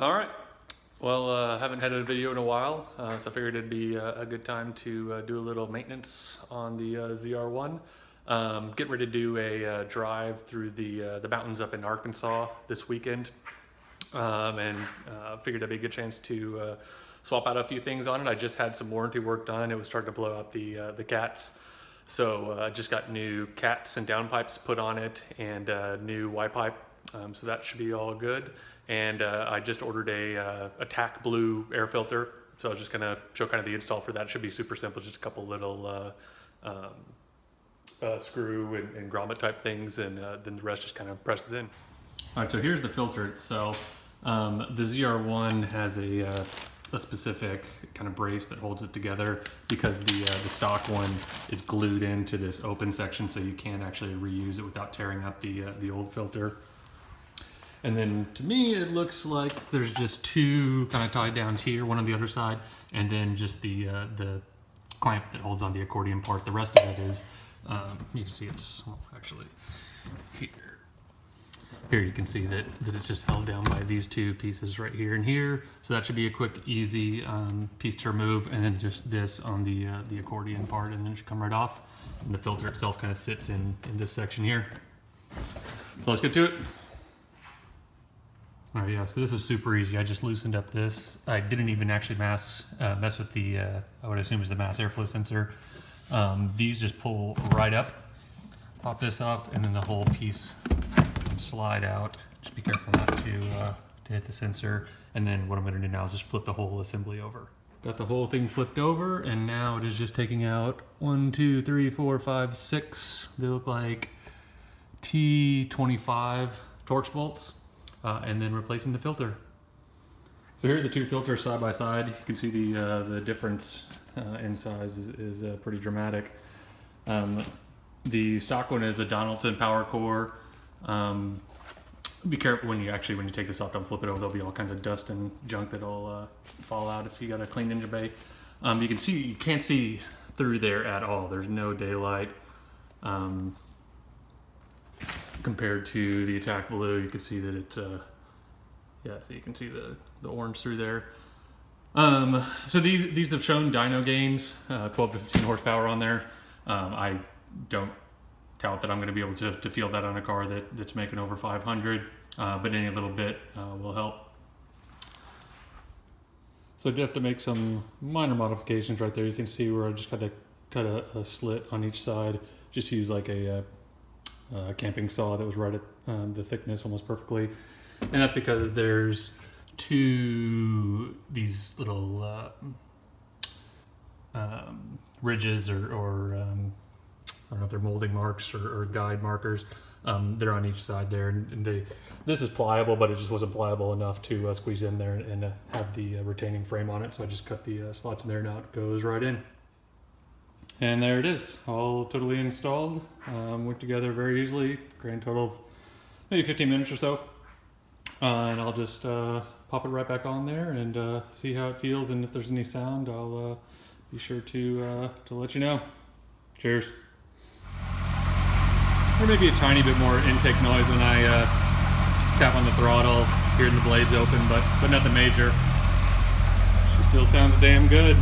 All right. Well, haven't had a video in a while, so I figured it'd be a good time to do a little maintenance on the ZR1. Get ready to do a drive through the mountains up in Arkansas this weekend, and figured it'd be a good chance to swap out a few things on it. I just had some warranty work done. It was starting to blow out the cats. So I just got new cats and downpipes put on it and new Y-pipe, so that should be all good. And I just ordered a TAC blue air filter, so I was just gonna show kind of the install for that. It should be super simple, just a couple little screw and grommet type things, and then the rest just kind of presses in. All right, so here's the filter itself. The ZR1 has a specific kind of brace that holds it together because the stock one is glued into this open section, so you can't actually reuse it without tearing up the old filter. And then to me, it looks like there's just two kind of tied down here, one on the other side, and then just the clamp that holds on the accordion part. The rest of it is, you can see it's actually here. Here you can see that it's just held down by these two pieces right here and here. So that should be a quick, easy piece to remove, and then just this on the accordion part, and then it should come right off. And the filter itself kind of sits in this section here. So let's get to it. All right, yeah, so this is super easy. I just loosened up this. I didn't even actually mess with the, I would assume is the mass airflow sensor. These just pull right up, pop this off, and then the whole piece can slide out. Just be careful not to hit the sensor. And then what I'm gonna do now is just flip the whole assembly over. Got the whole thing flipped over, and now it is just taking out 1, 2, 3, 4, 5, 6. They look like T25 Torx bolts. And then replacing the filter. So here are the two filters side by side. You can see the difference in size is pretty dramatic. The stock one is a Donaldson power core. Be careful when you take this off, don't flip it over. There'll be all kinds of dust and junk that'll fall out if you got a clean engine bay. You can't see through there at all. There's no daylight. Compared to the Attack Blue, you can see that it's, yeah, so you can see the orange through there. So these have shown dyno gains, 12 to 15 horsepower on there. I don't doubt that I'm going to be able to feel that on a car that's making over 500, but any little bit will help. So I did have to make some minor modifications right there. You can see where I just had to cut a slit on each side. Just use like a camping saw that was right at the thickness almost perfectly, and that's because there's these little ridges or I don't know if they're molding marks or guide markers. They're on each side there, and this is pliable, but it just wasn't pliable enough to squeeze in there and have the retaining frame on it. So I just cut the slots in there, now it goes right in. And there it is, all totally installed. Went together very easily, grand total of maybe 15 minutes or so. And I'll just pop it right back on there and see how it feels, and if there's any sound, I'll be sure to let you know. Cheers. Or maybe a tiny bit more intake noise when I tap on the throttle, hearing the blades open, but nothing major. She still sounds damn good.